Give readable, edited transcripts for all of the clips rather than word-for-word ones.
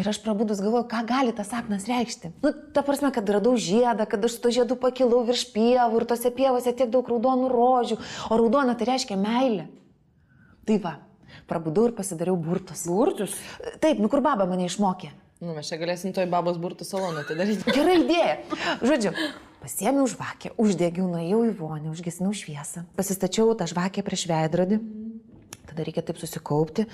Ir aš prabudus galvoju, ką gali tas sapnas reikšti. Nu, ta prasme, kad radau žiedą, kad aš su to žiedu pakilau virš pievų ir tose pievose tiek daug raudonų rožių, o raudona tai reiškia meilė. Tai va, prabudau ir pasidariau burtus. Burtus? Taip, nu kur baba mane išmokė. Nu, mes čia galėsim toj babos burtų saloną atidaryti. Gera idėja. Žodžiu, pasiėmiau žvakę, uždegiau, nuėjau į vonią, užgesinau šviesą, pasistačiau tą žvakę prieš veidrodį. Tada reikia taip susikaupti,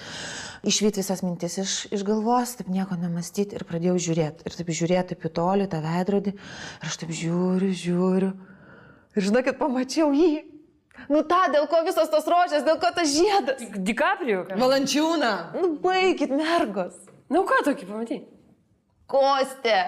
išvyti visas mintis iš galvos, taip nieko nemastyti ir pradėjau žiūrėti. Ir taip žiūrėti taip į tolį, tą veidrodį. Ir aš taip žiūriu. Ir žinokit, pamačiau jį. Nu tą, dėl ko visos tos rožės, dėl ko tas žiedas. DiCaprio? Valančiūną. Nu baikit, mergos. Nu ką tokį pamatai? Kostė.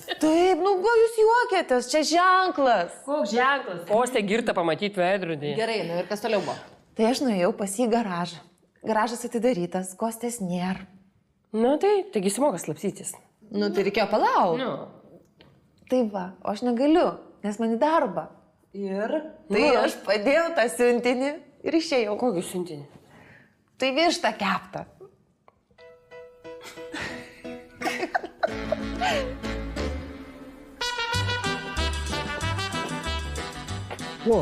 Taip, nu ko jūs juokėtės, čia ženklas. Koks ženklas? Kostė girtą pamatyti veidrodį. Gerai, nu ir kas toliau buvo? Tai aš nuėjau pas jį garažą. Garažas atidarytas, Kostės nėra. Nu tai, taigi simokas slapsytis. Nu tai reikėjo palaukti. Nu. Tai va, o aš negaliu, nes man į darbą. Ir? Tai aš padėjau tą siuntinį ir išėjau. Kokį siuntinį? Tai vištą keptą. О,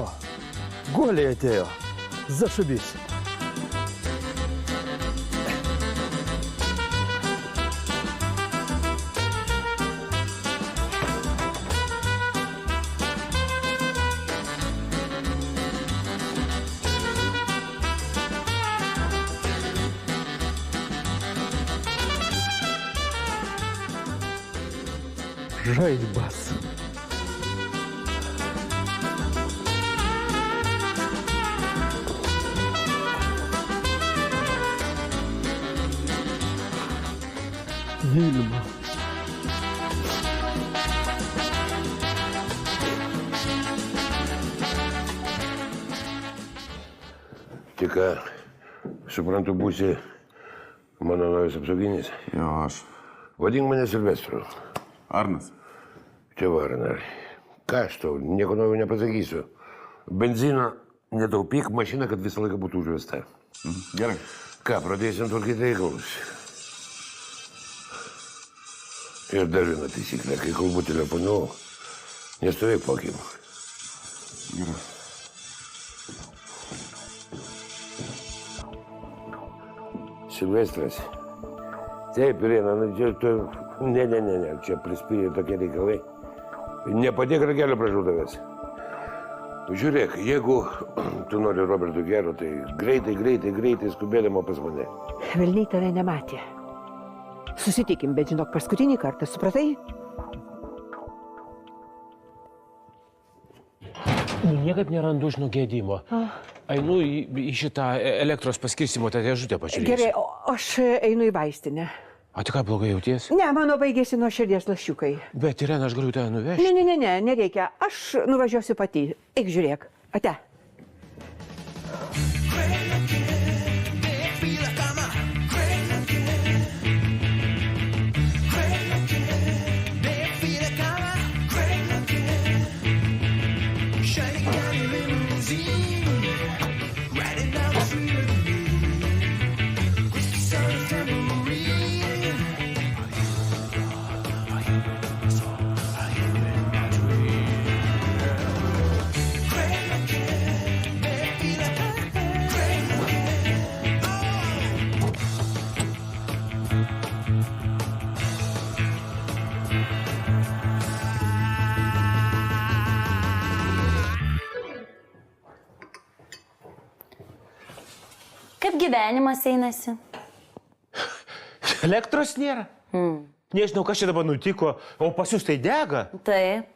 Голий atėjo. Зашибись. Žaibas. Vilma. Tik ką, suprantu, būsi mano naujas apsauginis. Jo, aš. Vadink mane Silvestru. Arnas. Čia Varnar. Ką aš tau, nieko naujo nepasakysiu. Benzino netaupyk, mašina, kad visą laiką būtų užvesta. Gerai. Ką, pradėsim tvarkyti reikalus. Ir dar viena taisyklė, kai kalbu telefonu, nestovėk po akim. Gerai. Silvestras. Taip, Irena, ne, čia prispyrė tokie reikalai. Nepadėk ragelio, prašau tavęs. Žiūrėk, jeigu tu nori Robertui gero, tai greitai skubėdama pas mane. Velniai tave nematė. Susitikim, bet žinok, paskutinį kartą, supratai? Niekaip nerandu žinogėdimo. Einu į šitą elektros paskirstymo tą dėžutę pažiūrėsiu. Gerai, o aš einu į vaistinę. O tik ką, blogai jauties? Ne, mano baigėsi nuo širdies lašiukai. Bet, Irena, aš galiu tave nuvežti. Ne, nereikia. Aš nuvažiuosiu pati. Eik žiūrėk. Ate. Kaip gyvenimas einasi? Elektros nėra. Nežinau, kas čia dabar nutiko, o pas jūs tai dega. Taip,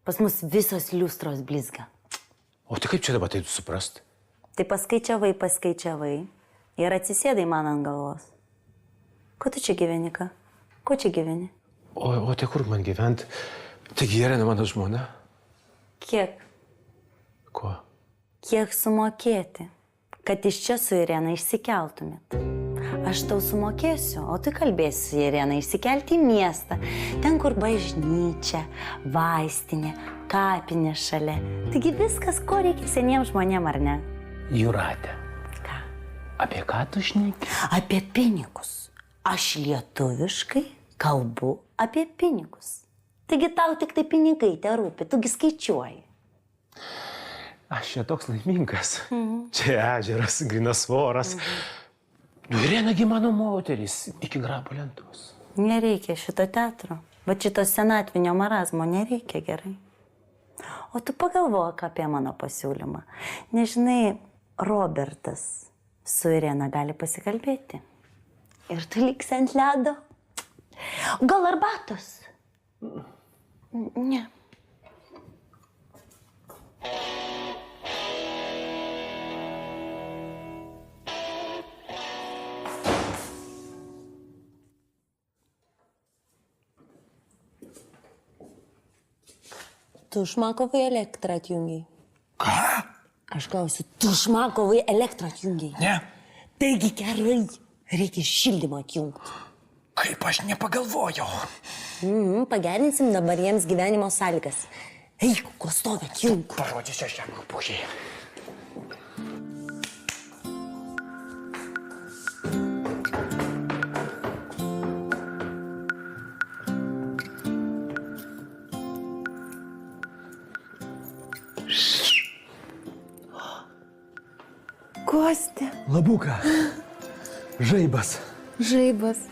pas mus visos liustros blizga. O tai kaip čia dabar tai suprast? Tai paskaičiavai ir atsisėdai man ant galvos. Ko tu čia gyveni, ką? Ko čia gyveni? O tai kur man gyvent? Taigi Irena mano žmona. Kiek? Ko? Kiek sumokėti, kad iš čia su Irena išsikeltumėt? Aš tau sumokėsiu, o tu kalbėsi su Irena išsikelti į miestą. Ten, kur bažnyčia, vaistinė, kapinė šalia. Taigi viskas, ko reikia seniems žmonėm, ar ne? Jūratė. Ką? Apie ką tu šneki? Apie pinigus. Aš lietuviškai kalbu apie pinigus. Taigi tau tik tai pinigai te rūpi, tugi skaičiuoji. Aš čia toks laimingas. Čia ežeras, grinas oras. Nu, Irenagi mano moteris, iki grabo lentos. Nereikia šito teatro. Va šito senatvinio marazmo nereikia, gerai. O tu pagalvok apie mano pasiūlymą. Nežinai, Robertas su Irena gali pasikalbėti. Ir tu liksi ant ledo. Gal arbatos? Ne. Tu Šmakovai elektrą atjungiai. Ką? Aš klausiu, tu Šmakovai elektrą atjungiai. Ne. Taigi gerai, reikia šildymą atjungti. Kaip aš nepagalvojau. Pagerinsim dabar jiems gyvenimo sąlygas. Eik, ko stovi, atjung. Parodysiu aš jam rūpužiai. Kostė. Labuka. Žaibas. Žaibas.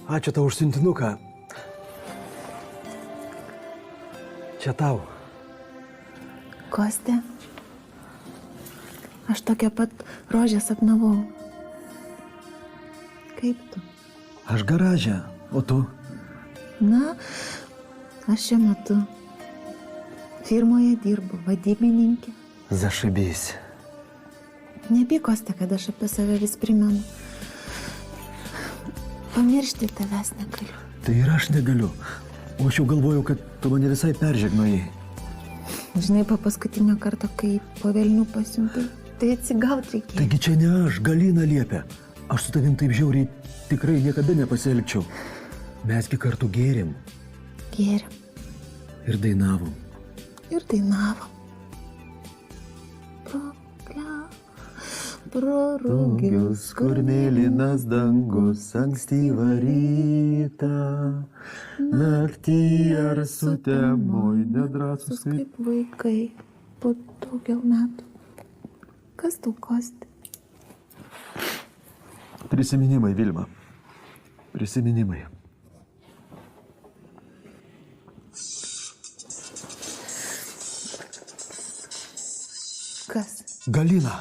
Ačiū tau už siuntinuką. Čia tau. Kostė. Aš tokią pat rožę sapnavau. Kaip tu? Aš garaže, o tu? Na, aš šiuo metu firmoje dirbu, vadybininkė. Zašibys. Nebijok, Kostė, kad aš apie save vis primenu. Pamiršti tavęs negaliu. Tai ir aš negaliu. O aš jau galvojau, kad tu mane visai peržegnojai. Žinai, po paskutinio karto, kai po velnių pasiuntai, tai atsigaut reikėjo. Taigi čia ne aš, Galina liepia. Aš su tavim taip žiauriai tikrai niekada nepasielgčiau. Mesgi kartu gėrėm. Gėrėm. Ir dainavom. Ir dainavom. Pro rūgius, kur mėlynas dangus, ankstyvą rytą, naktį ar sutemoj, nedrąsus kaip vaikai po daugel metų. Kas tau, Kostė? Prisiminimai, Vilma. Prisiminimai. Kas? Galina.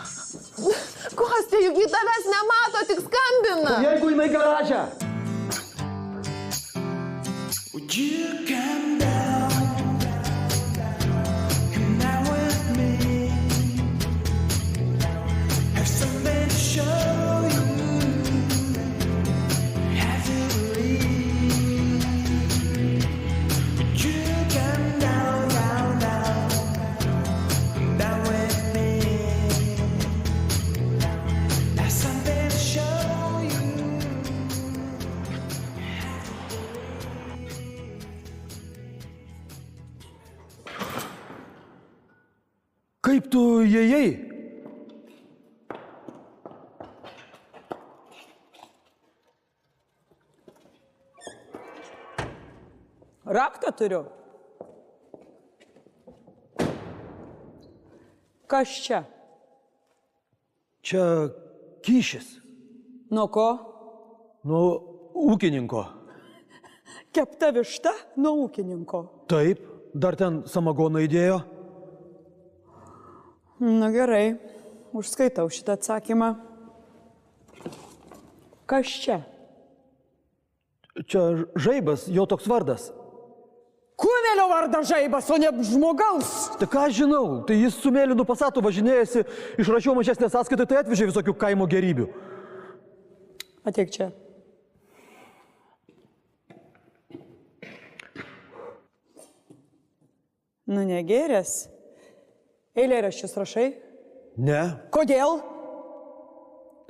Kostė, juk į tavęs nemato, tik skambina. Jeigu jinai garaže. Kaip tu įėjai? Raktą turiu. Kas čia? Čia kyšis. Nuo ko? Nuo ūkininko. Kepta višta nuo ūkininko. Taip, dar ten samagoną įdėjo. Na gerai, užskaitau šitą atsakymą. Kas čia? Čia žaibas, jo toks vardas. Kumelio vardas žaibas, o ne žmogaus. Tai ką aš žinau, tai jis su mėlynu pasatu važinėjasi, išrašiau mažesnę sąskaitą, tai atvežė visokių kaimo gerybių. Ateik čia. Nu negėrės. Eilėraščius rašai? Ne, Kodėl?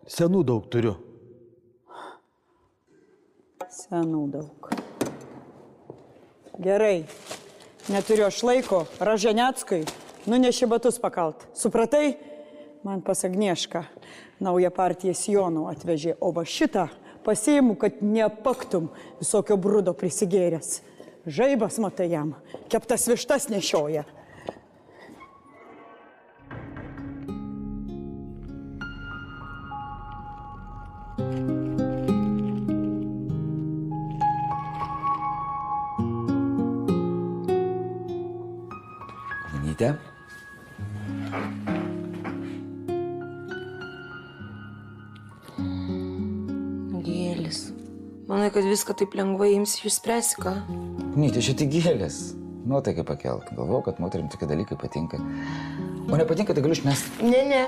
senų daug turiu. Senų daug. Gerai. Neturiu aš laiko Raženeckui nuneši batus pakalt. Supratai? Man pas Agniešką naują partiją sijonų atvežė, o va šitą pasiimu, kad neapaktum visokio brudo prisigėręs. Žaibas, matai, jam keptas vištas nešioja. Anyte? Gėlis. Manai, kad viską taip lengvai imsi išspręsi, ką? Anyte, čia tik gėlės. Nuotaikai pakelt. Galvau, kad moterim tokie dalykai patinka. O nepatinka, tai galiu išmesti. Ne.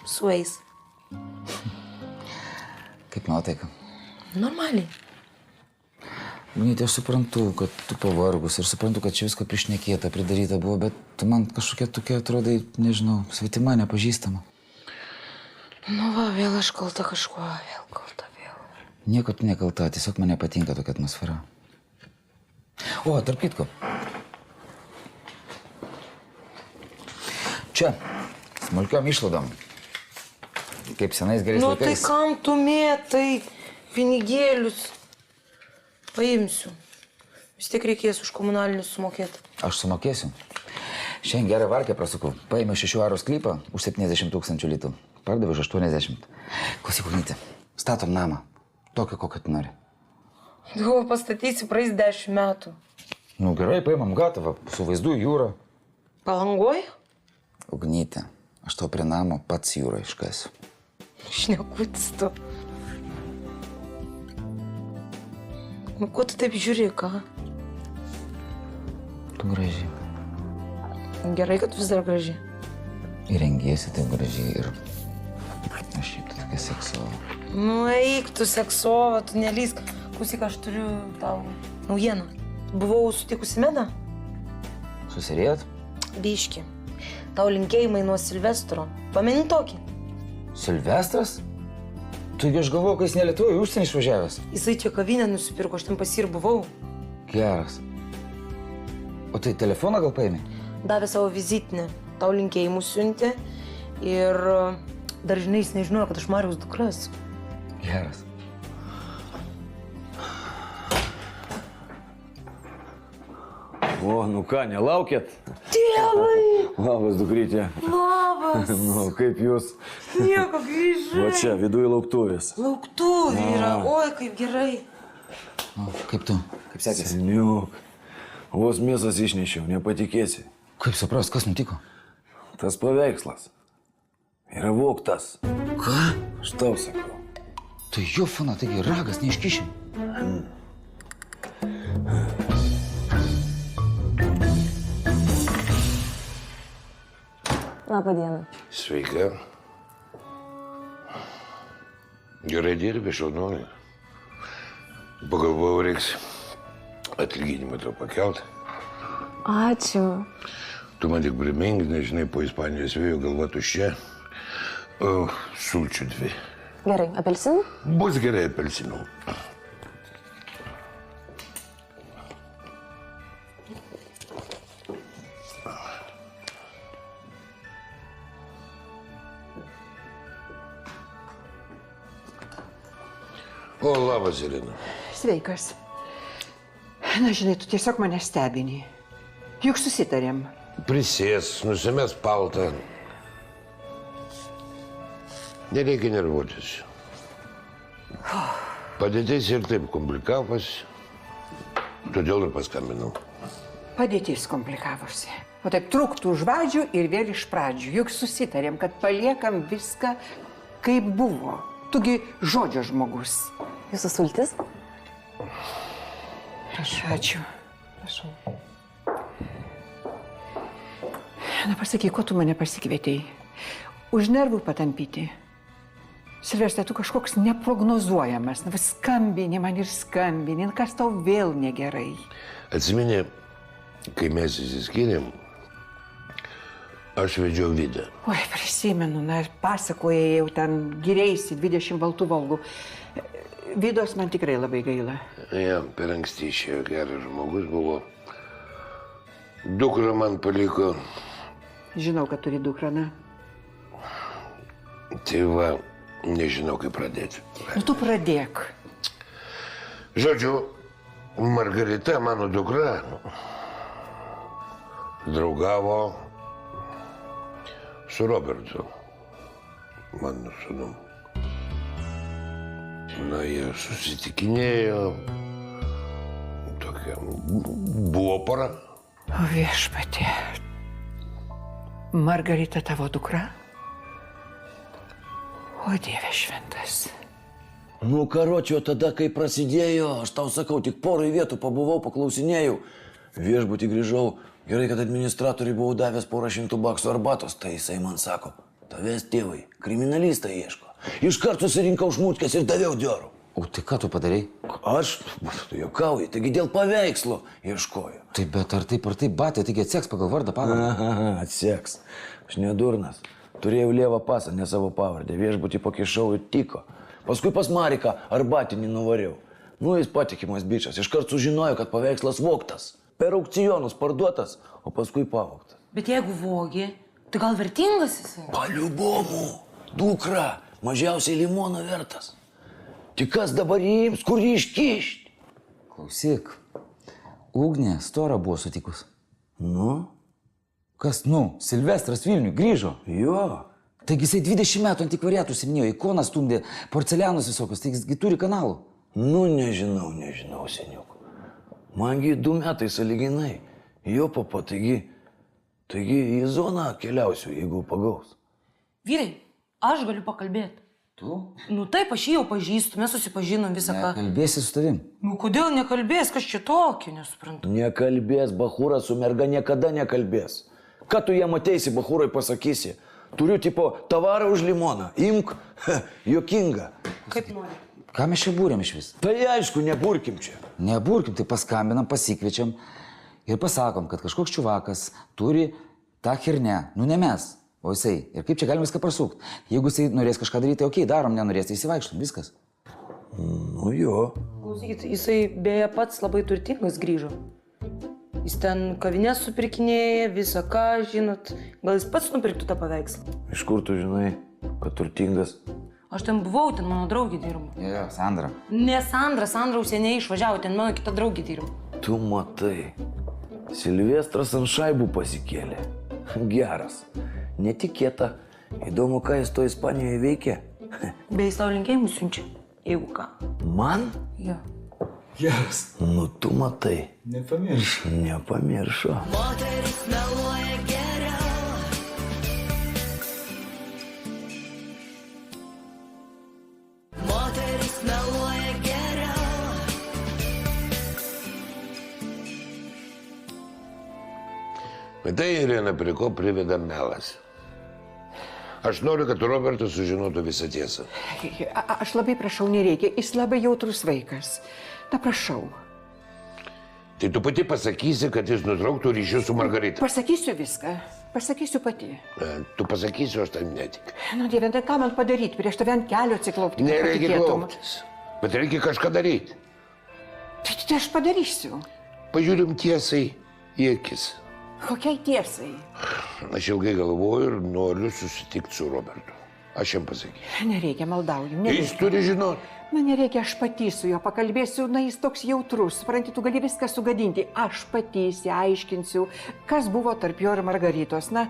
Sueis. Kaip nuotaika? Normaliai. Anyte, aš suprantu, kad tu pavargus ir suprantu, kad čia visko priešnekėta, pridaryta buvo, bet tu man kažkokia tokia atrodai, nežinau, svetima, nepažįstama. Nu va, vėl aš kalta kažkuo, vėl kalta. Nieko tu nekalta, tiesiog man nepatinka tokia atmosfera. O, tarp kitko. Čia, smulkiom išlaidom. Kaip senais gerais Nu laikais. tai kam tu mėtai pinigėlius? Paimsiu. Vis tiek reikės už komunalinius sumokėti. Aš sumokėsiu. Šiandien gerą varkę prasukau. Paėmiau 6 arų sklypą už 70 000 litų. Pardaviau už 80. Klausyk, Ugnyti, statom namą. Tokio, kokio tu nori. Galvoju, pastatysi praeis 10 metų. Nu gerai, paimam gatavą, su vaizdu į jūrą. Palangoj? Ugnyti, aš tau prie namo pats jūrą iškasiu. Šnekutis tu. Nu, ko tu taip žiūri, ką? Tu graži. Gerai, kad vis dar graži. Ir rengiesi taip gražiai ir... Aš šiaip tu tokia seksova. Nu, eik, tu seksova, tu nelysk. Klausyk, aš turiu tau naujieną. Buvau sutikusi Meną. Susirėjot? Biški. Tau linkėjimai nuo Silvestro. Pameni tokį? Silvestras? Taigi aš galvoju, kad jis ne Lietuvoje, užsienį išvažiavęs. Jisai čia kavinę nusipirko, aš ten pas jį ir buvau. Geras. O tai telefoną gal paėmė? Davė savo vizitinę. Tau linkėjimus siuntė. Ir dar žinai, jis nežinojo, kad aš Mariaus dukras. Geras. O, nu ką, nelaukėt? Tėvai! Labas, dukrytė. Labas! Nu, kaip jūs? Nieko, grįžai. Va čia, viduje lauktuvės. Lauktuvė yra. Oi, kaip gerai. O, kaip tu? Kaip sekėsi? Seniuk. Vos mėsas išnešiau, nepatikėsi. Kaip suprast, kas nutiko? Tas paveikslas yra vogtas. Ką? Aš tau sakau. Tai jo fona, taigi ragas neiškišim. Labą dieną. Sveika. Gerai dirbi, šaunuolė. Pagalvojau, reiks atlyginimą tau pakelt. Ačiū. Tu man tik primink, nežinai, po Ispanijos vėjo galva tuščia. Sulčių 2. Gerai, apelsinų? Bus gerai apelsinų. O, labas, Irina. Sveikas. Na, žinai, tu tiesiog mane stebini. Juk susitarėm. Prisės, nusimes paltą. Nereikia nervuotis. Padėtis ir taip komplikavosi, todėl ir paskambinau. Padėtis komplikavosi. O taip truktų už vadžių ir vėl iš pradžių. Juk susitarėm, kad paliekam viską, kaip buvo. Tugi žodžio žmogus. Jūsų sultis? Ačiū. Prašau. Na, pasakyk, ko tu mane pasikvietei? Už nervų patampyti. Silvestre, tu kažkoks neprognozuojamas. Na, skambini man ir skambini. Kas tau vėl negerai? Atsimeni, kai mes įsiskyrėm, aš vedžiau Vidą. Oi, prisimenu, na, pasakojai jau ten giriaisi 20 baltų Volgų. Vidos man tikrai labai gaila. Jam per anksti išėjo, geras žmogus buvo. Dukra man paliko. Žinau, kad turi dukrą, na. Tai va, nežinau, kaip pradėti. Nu, tu pradėk. Žodžiu, Margarita, mano dukra, draugavo su Robertu, mano sūnum. Na, jie susitikinėjo, tokia buvo pora. O viešpatie. Margarita tavo dukra? O Dieve šventas. Nu, karočio, tada, kai prasidėjo, aš tau sakau, tik porai vietų pabuvau, paklausinėjau. Viešbutį grįžau, gerai, kad administratoriui buvau davęs porą šimtų baksų arbatos, tai jisai man sako, tavęs tėvai, kriminalistą ieško. Iškart susirinkau šmutkės ir daviau diorų. O tai ką tu padarai? Aš, tu juokauji, taigi dėl paveikslo ieškoju. Tai bet ar taip, batai, taigi atseks pagal vardą pavardę? Aha, atseks. Aš nedurnas. Turėjau lievą pasą, ne savo pavardę. Viešbutį pakišau ir tiko. Paskui pas Mariką arbatinį nuvariau. Nu, jis patikimas bičas. Iškart sužinojo, kad paveikslas vogtas. Per aukcionus parduotas, o paskui pavogtas. Bet jeigu vogi, tai gal vertingas jisai? Paliubomu. Dukra, mažiausiai limono vertas. Tik kas dabar jiems, kur jį iškišti? Klausyk, Ugnė storą buvo sutikus. Nu? Kas, nu? Silvestras Vilniui grįžo. Jo. Taigi jisai 20 metų antikvariatų siminėjo, ikonas stumdė, porcelianus visokius, taigi turi kanalų. Nu, nežinau, seniuk. Mangi 2 metai saliginai. Jo papa, taigi į zoną keliausiu, jeigu pagaus. Vyrai, aš galiu pakalbėti. Tu? Nu taip, aš jį jau pažįstu, mes susipažinom visą ką. Kalbėsi su tavim. Nu kodėl nekalbės, kas čia tokį, nesuprantu. Nekalbės, bachūras su merga niekada nekalbės. Ką tu jam ateisi, bachūrai pasakysi? Turiu tipo tavarą už limoną. Imk, juokinga. Kaip nori. Ką mes čia būrėm iš vis? Tai aišku, neburkim čia. Neburkim, tai paskambinam, pasikviečiam ir pasakom, kad kažkoks čiuvakas turi tą chernę, nu ne mes, o jisai. Ir kaip čia galim viską prasukti. Jeigu jisai norės kažką daryti, tai okei, darom, nenorės, tai įsivaikštom, viskas. Nu jo. Klausykit, jisai beje pats labai turtingas grįžo. Jis ten kavinės supirkinėja, visą ką, žinot. Gal jis pats nupirktų tą paveikslą? Iš kur tu žinai, kad turtingas? Aš ten buvau, ten mano draugė dirbo. Jo, Sandra. Ne Sandra, Sandra užsieniai išvažiavo, ten mano kita draugė dirbo. Tu matai, Silvestras ant šaibų pasikėlė. Geras. Netikėta. Įdomu, ką jis to Ispanijoje veikia. Bei jis tau linkėjimus siunčia, jeigu ką. Man? Jo. Geras. Nu, tu matai. Nepamiršo. Nepamiršo. Moteris meluoja geriau. Moteris meluoja geriau. Tai, Irena, prie ko priveda melas. Aš noriu, kad Robertas sužinotų visą tiesą. Aš labai prašau, nereikia. Jis labai jautrus vaikas. Na, prašau. Tai tu pati pasakysi, kad jis nutrauktų ryšius su Margarita. Pasakysiu viską. Pasakysiu pati. Tu pasakysi, aš tam netikiu. Nu, Dieve, tai ką man padaryti? Prieš tave ant kelio atsiklaupti. kad Nereikia patikėtum. klauptis. Bet reikia kažką daryti. Tai aš padarysiu. Pažiūrim tiesai į akis. Kokiai tiesai? Aš ilgai galvoju ir noriu susitikti su Robertu. Aš jam pasakysiu. Nereikia, maldauju. Jis turi žinoti. Na, nereikia, aš pati su juo pakalbėsiu, na, jis toks jautrus, supranti, tu gali viską sugadinti. Aš pati aiškinsiu, kas buvo tarp jo ir Margaritos. Na,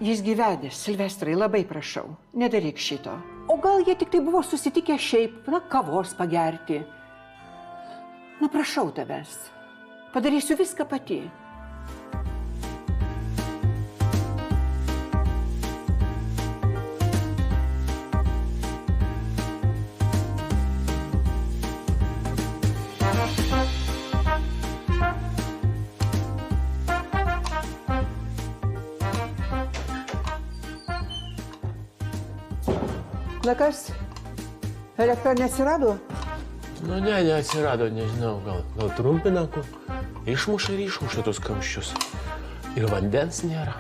jis gyvedęs, Silvestrai, labai prašau, nedaryk šito. O gal jie tik tai buvo susitikę šiaip, na, kavos pagerti. Na, prašau tavęs, padarysiu viską pati. Na kas, elektra neatsirado? Nu ne, neatsirado, nežinau, gal trumpina, kur išmuša ir išmuša tos kamščius. Ir vandens nėra.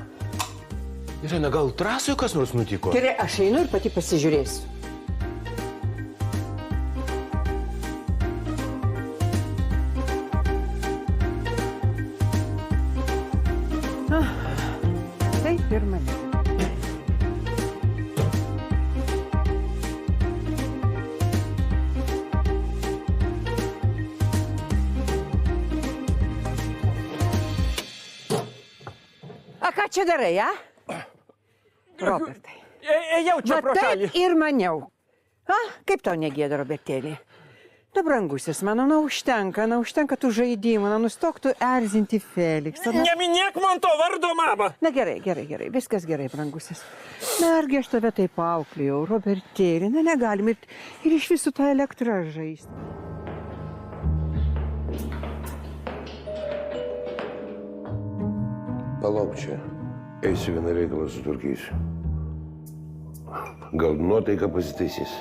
Irena, gal trasoje kas nors nutiko? Gerai, aš einu ir pati pasižiūrėsiu. Taip ir mane. A ką čia darai, a? Robertai. Ejau čia Va pro šalį. taip ir maniau. A, kaip tau negėda, Robertėlį? Na, brangusis, mano, užtenka tų žaidimų, nustok tu erzinti Feliksą. Neminėk man to vardo, mama. Na gerai, viskas gerai, brangusis. Na, argi aš tave taip auklėjau, Robertėlį, na negalim ir iš visų tą elektrą žaisti. Palauk čia. Eisiu vieną reikalą sutvarkysiu. Gal nuotaika pasitaisys.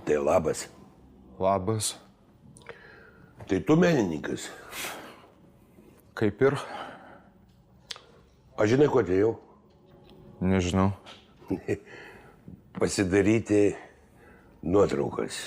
Tai labas. Labas. Tai tu menininkas. Kaip ir? Aš žinai, ko atėjau? Nežinau. Pasidaryti nuotraukas.